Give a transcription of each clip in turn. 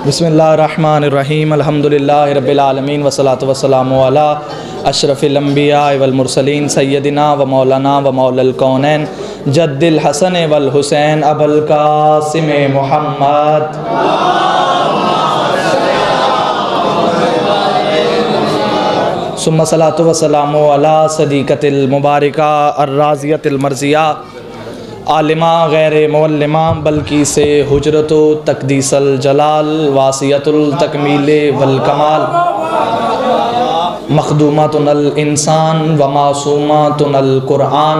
बिस्मिल्लाहिर्रहमानिर्रहीम अल्हम्दुलिल्लाहि रब्बिल आलमीन वस्सलातु वस्सलामु अला अशरफिल अंबिया वल मुरसलीन सय्यदिना व मौलाना व मौलल कौनैन जद्दिल हसन वल हुसैन अबुल कासिम मुहम्मद सुम्मा सलातु वस्सलामु अला सदीक़तिल मुबारका अर्राज़ियतिल मर्ज़िया आलिमा गैर मुअल्लिमा बल्कि से हुजरतो तकदीसल जलाल वासियतुल तकमील वल कमाल मखदूमातुनल इंसान व मासूमातुनल कुरान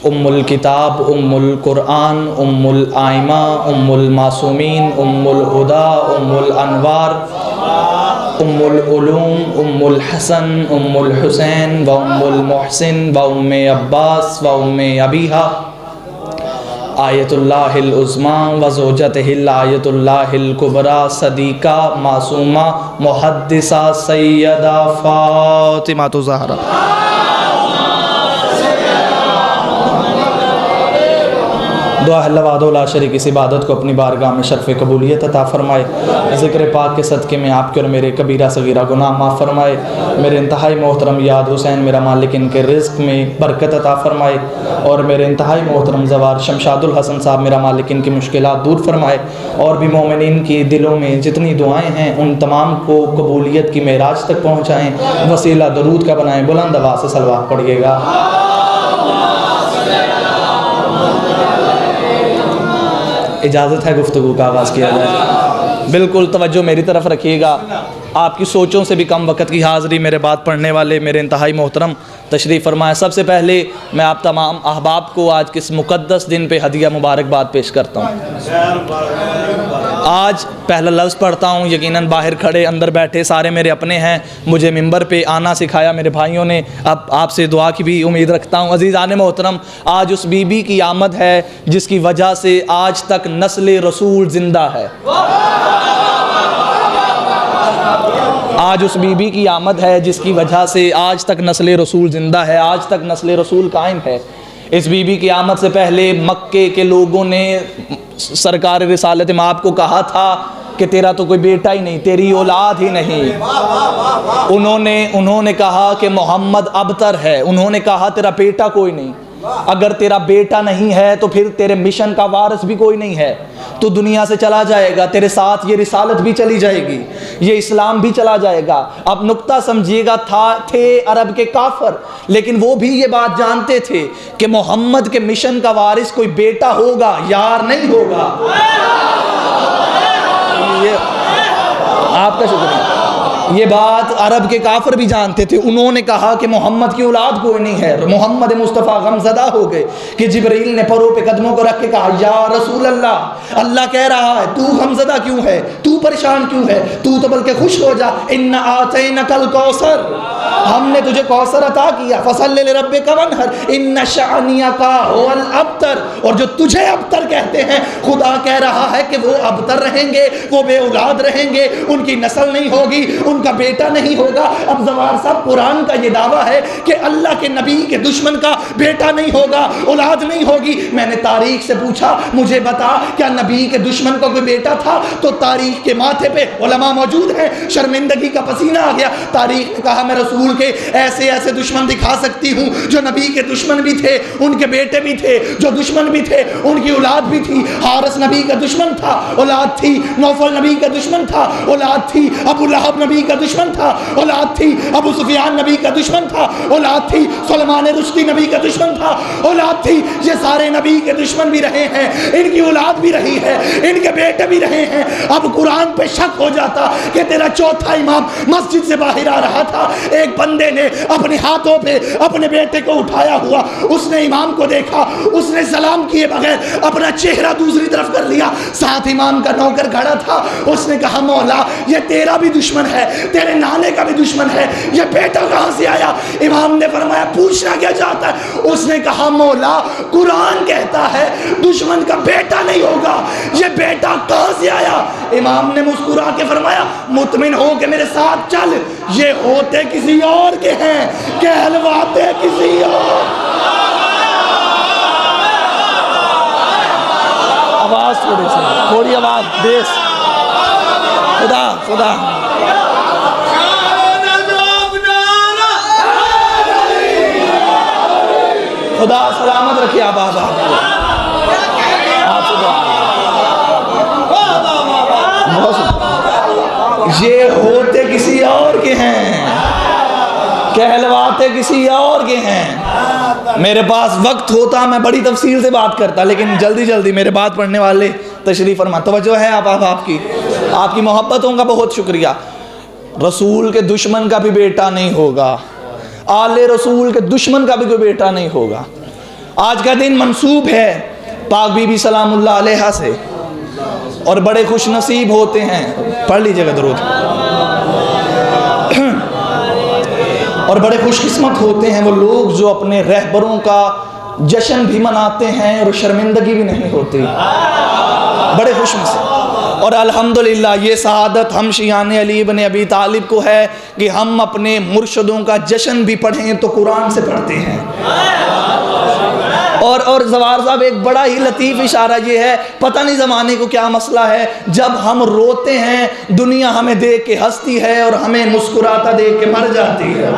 उम्मुल किताब उम्मुल कुरान उम्मुल आइमा उम्मुल मासूमीन उम्मुल हुदा उम्मुल अनवार उम्मुल उलूम उम्मुल हसन उम्मुल हुसैन व उम्मुल मुहसिन व उम्मे अब्बास व उम्मे अबीहा आयतुल्लाहिल उज़्मा व ज़ौजतिहिल आयतुल्लाहिल कुबरा सदीक़ा मासूमा मुहद्दिसा सैयदा फ़ातिमा ज़हरा। दुआ है अल्लाह वहदहु ला शरीक इस इबादत को अपनी बारगाह में शर्फ़ कबूलियत अता फ़रमाए। ज़िक्र पाक के सदक़े में आपके और मेरे कबीरा सगीरा गुनाह माफ़ फ़रमाए। मेरे इंतहाई मोहतरम याद हुसैन मेरा मालिक इनके रिज़्क़ में बरकत अता फ़रमाए और मेरे इंतहाई मोहतरम ज़वार शमशादुल हसन साहब मेरा मालिक इनकी मुश्किलात दूर फ़रमाए और भी मोमिनीन की दिलों में जितनी दुआएँ हैं उन तमाम को कबूलियत की मेराज तक पहुँचाएँ। वसीला दरूद का बनाएँ। बुलंद आवाज़ से सलवात पढ़िएगा। इजाज़त है गुफ्तगू का आगाज़ किया जाए। बिल्कुल तवज्जो मेरी तरफ रखिएगा। आपकी सोचों से भी कम वक़्त की हाज़िरी मेरे बात पढ़ने वाले मेरे इंतहाई मोहतरम तशरीफ़ फरमाएँ। सबसे पहले मैं आप तमाम अहबाब को आज किस मुक़द्दस दिन पे हदिया मुबारकबाद पेश करता हूँ। आज पहला लफ्ज़ पढ़ता हूँ। यकीनन बाहर खड़े अंदर बैठे सारे मेरे अपने हैं। मुझे मिंबर पे आना सिखाया मेरे भाइयों ने। अब आपसे दुआ की भी उम्मीद रखता हूँ। अज़ीज़ान मोहतरम, आज उस बीबी की आमद है जिसकी वजह से आज तक नस्ल रसूल ज़िंदा है। आज उस बीबी की आमद है जिसकी वजह से आज तक नस्ल रसूल ज़िंदा है, आज तक नस्ल रसूल कायम है। इस बीबी की आमद से पहले मक्के के लोगों ने सरकार रिसालत में आपको कहा था कि तेरा तो कोई बेटा ही नहीं, तेरी औलाद ही नहीं। उन्होंने कहा कि मोहम्मद अबतर है। उन्होंने कहा तेरा बेटा कोई नहीं। अगर तेरा बेटा नहीं है तो फिर तेरे मिशन का वारिस भी कोई नहीं है। तो दुनिया से चला जाएगा, तेरे साथ ये रिसालत भी चली जाएगी, ये इस्लाम भी चला जाएगा। अब नुक्ता समझिएगा, थे अरब के काफर, लेकिन वो भी ये बात जानते थे कि मोहम्मद के मिशन का वारिस कोई बेटा होगा, यार नहीं होगा। ये आपका शुक्रिया। ये बात अरब के काफर भी जानते थे। उन्होंने कहा कि मोहम्मद की औलाद कोई नहीं है। मोहम्मद मुस्तफ़ा गमज़दा हो गए कि जिब्रील ने परों पे कदमों को रख के कहा, या रसूल अल्लाह, अल्लाह कह रहा है तू गमज़दा क्यों है, तू परेशान क्यों है, तू तो बल्कि खुश हो जा। इन्ना आतैनकल कौसर, हमने तुझे कौसर अता किया। फसल्लि लिरब्बिका वन्हर इन्ना शानियका हुवल अबतर। और जो तुझे अबतर कहते हैं, खुदा कह रहा है कि वो अबतर रहेंगे, वो बे औलाद रहेंगे, उनकी नस्ल नहीं होगी, उनका बेटा नहीं होगा। अब जवार साहब, कुरान का ये दावा है कि अल्लाह के नबी के दुश्मन का बेटा नहीं होगा, औलाद नहीं होगी। मैंने तारीख से पूछा, मुझे बता क्या नबी के दुश्मन का कोई बेटा था? तो तारीख के माथे पे उलमा मौजूद हैं। शर्मिंदगी का पसीना आ गया। तारीख ने कहा मैं रसूल के ऐसे ऐसे दुश्मन दिखा सकती हूँ जो नबी के दुश्मन भी थे, उनके बेटे भी थे, जो दुश्मन भी थे उनकी औलाद भी थी। हारिस नबी का दुश्मन था, औलाद थी। नौफल नबी का दुश्मन था, औलाद थी। अबू लहब नबी का दुश्मन था, औलाद थी। अबू सुफियान नबी का दुश्मन था, औलाद थी। सुलेमान रुश्दी नबी का दुश्मन था, औलाद थी। ये सारे नबी के दुश्मन भी रहे हैं, इनकी औलाद भी रही है, इनके बेटे भी रहे हैं। अब कुरान पे शक हो जाता कि तेरा चौथा इमाम मस्जिद से बाहर आ रहा था, एक बंदे ने अपने हाथों पे अपने बेटे को उठाया हुआ, उसने इमाम को देखा, उसने सलाम किए बगैर अपना चेहरा दूसरी तरफ कर लिया। साथ इमाम का नौकर खड़ा था, उसने कहा मौला ये तेरा भी दुश्मन है, तेरे नाने का भी दुश्मन है, ये बेटा कहाँ से आया? इमाम ने फरमाया पूछना क्या चाहता है? उसने कहा मौला कुरान कहता है दुश्मन का बेटा नहीं होगा, ये बेटा कहाँ से आया? इमाम ने मुस्कुरा के फरमाया मुतमिन हो के मेरे साथ चल, ये होते किसी और के हैं, कहलवाते किसी और। आवाज थोड़ी आवाज बेस। खुदा खुदा खुदा सलामत रखे आप ये होते किसी और के हैं, कहलवाते किसी और के हैं। मेरे पास वक्त होता मैं बड़ी तफसील से बात करता, लेकिन जल्दी जल्दी मेरे बात पढ़ने वाले तशरीफ़ फरमा। तवज्जो है आपकी मोहब्बतों का बहुत शुक्रिया। रसूल के दुश्मन का भी बेटा नहीं होगा, आले रसूल के दुश्मन का भी कोई बेटा नहीं होगा। आज का दिन मंसूब है पाक बीबी सलामुल्लाह अलैहा से, और बड़े खुश नसीब होते हैं, पढ़ लीजिएगा दरूद, और बड़े खुशकिस्मत होते हैं वो लोग जो अपने रहबरों का जश्न भी मनाते हैं और शर्मिंदगी भी नहीं होती। बड़े खुश नसीब। और अल्हम्दुलिल्लाह ये सआदत हम शियाने अली इब्न अबी तालिब को है कि हम अपने मुर्शदों का जश्न भी पढ़ें तो कुरान से पढ़ते हैं। और ज़वार साहब एक बड़ा ही लतीफ़ इशारा ये है, पता नहीं ज़माने को क्या मसला है, जब हम रोते हैं दुनिया हमें देख के हंसती है और हमें मुस्कुराता देख के मर जाती है।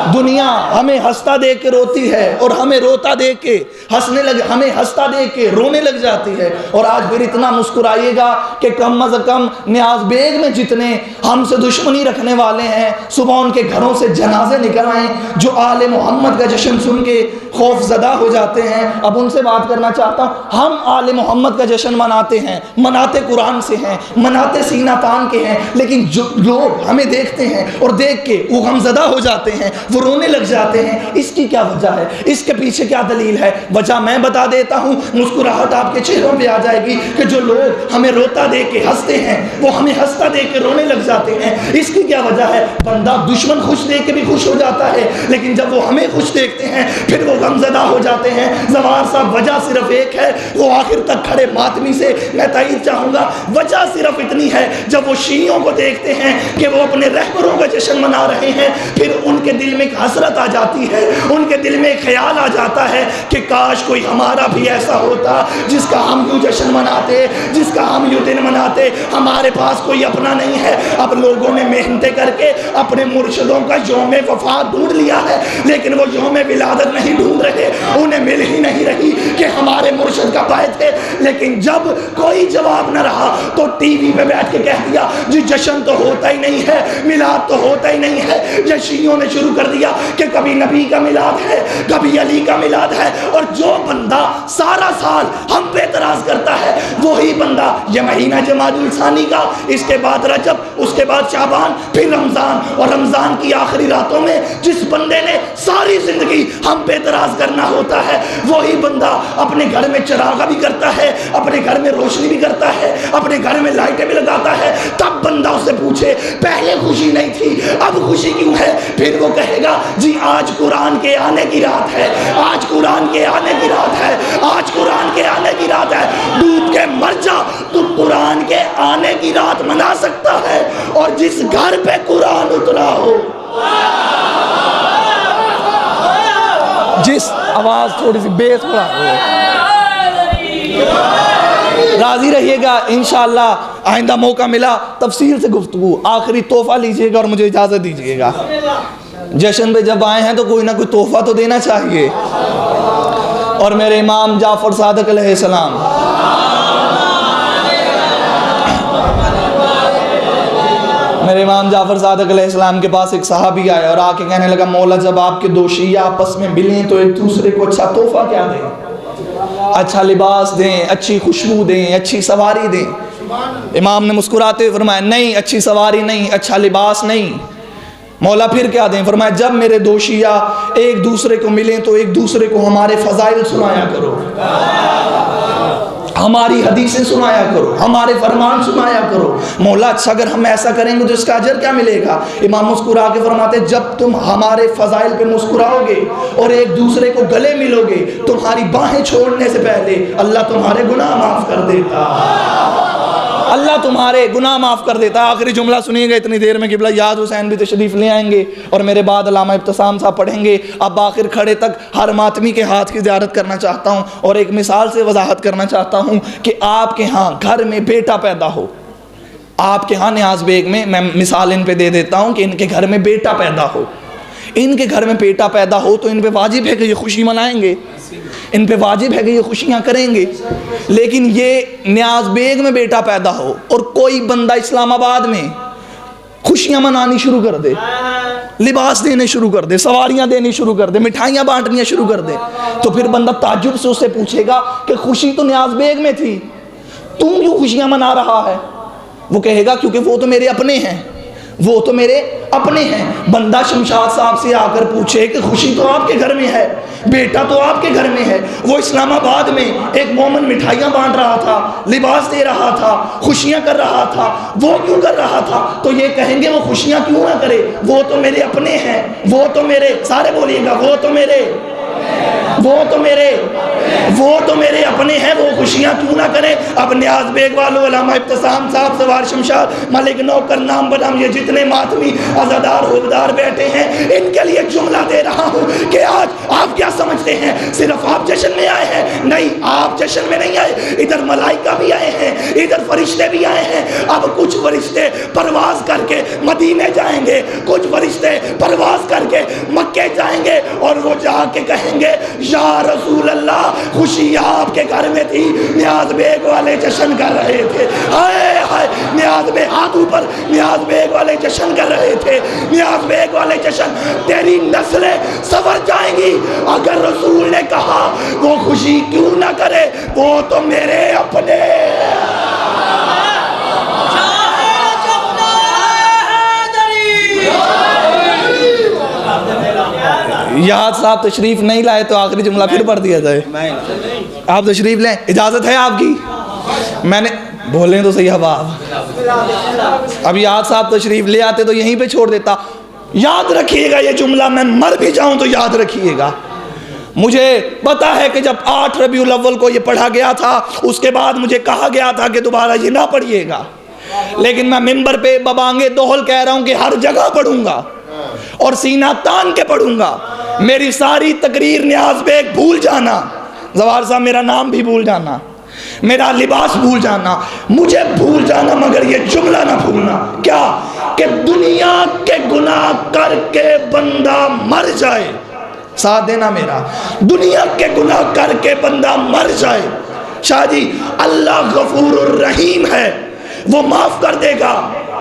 दुनिया हमें हंसता देख के रोती है और हमें रोता देख के हमें हंसता देख के रोने लग जाती है। और आज फिर इतना मुस्कुराइएगा कि कम अज़ कम नियाज बेग में जितने हमसे दुश्मनी रखने वाले हैं, सुबह उनके घरों से जनाजे निकल आए जो आले मोहम्मद का जश्न सुन के खौफजदा हो जाते हैं। अब उनसे बात करना चाहता हूँ। हम आले मोहम्मद का जश्न मनाते हैं, मनाते कुरान से हैं, मनाते सीना तान के हैं, लेकिन जो लोग हमें देखते हैं और देख के वो गमज़दा हो जाते हैं, वो रोने लग जाते हैं। इसकी क्या वजह है? इसके पीछे क्या दलील है? वजह मैं बता देता हूँ, मुस्कुराहट आपके चेहरों पे आ जाएगी कि जो लोग हमें रोता देख के हंसते हैं वो हमें हंसता देख के रोने लग जाते हैं। इसकी क्या वजह है? बंदा दुश्मन खुश देख के भी खुश हो जाता है, लेकिन जब वो हमें खुश देखते हैं फिर वो गमज़दा हो जाते हैं। ज़वार साहब वजह सिर्फ एक है, वो आखिर तक खड़े मातमी से मैं तायीद चाहूँगा, वजह सिर्फ इतनी है, जब वो शियों को देखते हैं कि वो अपने रहबरों का जश्न मना रहे हैं, फिर उनके दिल में हसरत आ जाती है, उनके दिल में ख्याल आ जाता है कि काश कोई हमारा भी ऐसा होता जिसका हम यूँ जश्न मनाते, जिसका हम यूँ दिन मनाते। हमारे पास कोई अपना नहीं है। अब लोगों ने मेहनतें करके अपने मुर्शिदों का यौम वफात ढूंढ लिया है, लेकिन वो यौम विलादत नहीं ढूंढ रहे, उन्हें मिल ही नहीं रही कि हमारे मुर्शिद का बैत है। लेकिन जब कोई जवाब न रहा तो टीवी पे बैठ के कह दिया जी जश्न तो होता ही नहीं है, मिलाद तो होता ही नहीं है। जशीयों ने शुरू कर दिया कि कभी नबी का मिलाद है, कभी अली का मिलाद है, और जो बंदा सारा साल हम पे एतराज करता है वही बंदा ये महीना जमादुल सानी का, इसके बाद रजब, उसके बाद शाबान, फिर रमज़ान, और रमज़ान की आखिरी रातों में जिस बंदे ने सारी ज़िंदगी हम पे एतराज़ करना होता है वही बंदा अपने घर में चिरागा भी करता है, अपने घर में रोशनी भी करता है, अपने घर में लाइटें भी लगाता है। तब बंदा उससे पूछे पहले खुशी नहीं थी अब खुशी क्यों है? फिर वो कहेगा जी आज कुरान के आने की रात है, आज कुरान के आने की रात है, आज कुरान के आने की रात है। डूब के मर जा, तू कुरान के आने की रात मना सकता है। और जिस घर पे कुरान उतरा हो, जिस आवाज थोड़ी सी बेस हो, राजी रहिएगा। इंशाअल्लाह आइंदा मौका मिला तफसील से गुफ्तगू, आखिरी तोहफा लीजिएगा और मुझे इजाज़त दीजिएगा। जश्न पे जब आए हैं तो कोई ना कोई तोहफा तो देना चाहिए। और मेरे इमाम जाफ़र सादिक अलैहिस्सलाम, मेरे इमाम जाफ़र सादिक अलैहिस्सलाम के पास एक सहाबी आया और आके कहने लगा मौला जब आपके दो शिया आपस में मिलें तो एक दूसरे को अच्छा तोहफा क्या दें? अच्छा लिबास दें, अच्छी खुशबू दें, अच्छी सवारी दें। इमाम ने मुस्कुराते हुए फरमाया नहीं, अच्छी सवारी नहीं, अच्छा लिबास नहीं। मौला फिर क्या दें? फरमाया जब मेरे दो शिया एक दूसरे को मिलें तो एक दूसरे को हमारे फ़ज़ाइल सुनाया करो, हमारी हदीसें सुनाया करो, हमारे फरमान सुनाया करो। मौला अच्छा अगर हम ऐसा करेंगे तो इसका अजर क्या मिलेगा? इमाम मुस्कुरा के फरमाते जब तुम हमारे फ़ज़ाइल पे मुस्कुराओगे और एक दूसरे को गले मिलोगे, तुम्हारी बाहें छोड़ने से पहले अल्लाह तुम्हारे गुनाह माफ़ कर देता, अल्लाह तुम्हारे गुनाह माफ़ कर देता। आखिरी जुमला सुनिएगा इतनी देर में किबला याद हुसैन भी तशरीफ़ ले आएंगे और मेरे बाद अल्लामा इब्तिसाम साहब पढ़ेंगे। अब आखिर खड़े तक हर मातमी के हाथ की ज़ियारत करना चाहता हूँ और एक मिसाल से वजाहत करना चाहता हूँ कि आपके यहाँ घर में बेटा पैदा हो, आपके यहाँ न्याज बेग में, मैं मिसाल इन पे दे देता हूँ कि इनके घर में बेटा पैदा हो, इनके घर में बेटा पैदा हो तो इन पे वाजिब है कि ये खुशी मनाएंगे, इन पे वाजिब है कि ये खुशियाँ करेंगे। लेकिन ये न्याज बेग में बेटा पैदा हो और कोई बंदा इस्लामाबाद में खुशियाँ मनानी शुरू कर दे, लिबास देने शुरू कर दे, सवारियाँ देनी शुरू कर दे, मिठाइयाँ बांटनी शुरू कर दे, तो फिर बंदा ताज्जुब से उससे पूछेगा कि खुशी तो न्याज बेग में थी, तुम क्यों खुशियाँ मना रहा है? वो कहेगा क्योंकि वो तो मेरे अपने हैं, वो तो मेरे अपने हैं। बंदा शमशाद साहब से आकर पूछे कि खुशी तो आपके घर में है, बेटा तो आपके घर में है, वो इस्लामाबाद में एक मोमन मिठाइयाँ बांट रहा था, लिबास दे रहा था, खुशियाँ कर रहा था, वो क्यों कर रहा था? तो ये कहेंगे वो खुशियाँ क्यों ना करे, वो तो मेरे अपने हैं, वो तो मेरे, सारे बोलिएगा, वो तो मेरे अपने हैं, वो खुशियाँ क्यों ना करें? अब न्याज बेग वालों, अल्लामा इब्तिसाम साहब, सवार शमशाद, मलिक नौकर, नाम बनाम, ये जितने मातमी अज़ादार हुक्मदार बैठे हैं, इनके लिए जुमला दे रहा हूँ कि आज आप क्या समझते हैं सिर्फ आप जश्न में आए हैं? नहीं, आप जश्न में नहीं आए, इधर मलाइका भी आए हैं, इधर फरिश्ते भी आए हैं। अब कुछ फरिश्ते परवाज करके मदीने जाएंगे, कुछ फरिश्ते परवाज करके मक्के जाएंगे और वो जाके कहेंगे या रसूल अल्लाह, खुशी आपके घर में थी, न्याज बेग वाले जश्न कर रहे थे। हाय हाय, न्याज बेग, हाथ ऊपर, न्याज बेग वाले जश्न कर रहे थे, न्याज बेग वाले जश्न। तेरी नस्लें सवर जाएंगी अगर रसूल ने कहा वो खुशी क्यों ना करे, वो तो मेरे अपने। याद साहब तशरीफ नहीं लाए तो आखिरी जुमला फिर पढ़ दिया जाए। आप तशरीफ लें, इजाज़त है आपकी? मैंने बोलें तो सही हवा। अब याद साहब तशरीफ ले आते तो यहीं पे छोड़ देता। याद रखिएगा ये जुमला, मैं मर भी जाऊं तो याद रखिएगा। मुझे पता है कि जब 8 रबीउल अव्वल को ये पढ़ा गया था, उसके बाद मुझे कहा गया था कि दोबारा ये ना पढ़िएगा, लेकिन मैं मिंबर पे बबांगे दोहल कह रहा हूं कि हर जगह पढ़ूंगा और सीना तान के पढ़ूंगा। मेरी सारी तकरीर न्याज बेग भूल जाना, जवाहर साहब मेरा नाम भी भूल जाना, मेरा लिबास भूल जाना, मुझे भूल जाना, मगर ये जुमला ना भूलना। क्या कि दुनिया के गुनाह करके बंदा मर जाए, साथ देना मेरा, दुनिया के गुनाह करके बंदा मर जाए, शाह जी अल्लाह गफूरुर रहीम है, वो माफ कर देगा,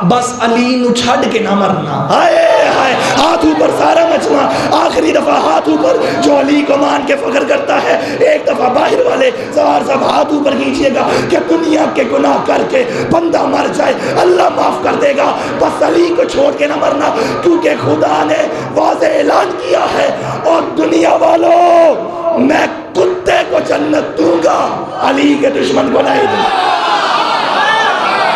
बस अली नु छड़ के ना मरना। हाय हाय, हाथ ऊपर सारा मचना, आखिरी दफा हाथ ऊपर जो अली को मान के फख्र करता है। एक दफा बाहर वाले सवार साहब हाथ ऊपर कीजिएगा कि दुनिया के गुनाह करके बंदा मर जाए, अल्लाह माफ कर देगा, बस अली को छोड़ के ना मरना, क्योंकि खुदा ने वाज़े ऐलान किया है, और दुनिया वालों मैं कुत्ते को जन्नत दूंगा, अली के दुश्मन को नहीं दूंगा।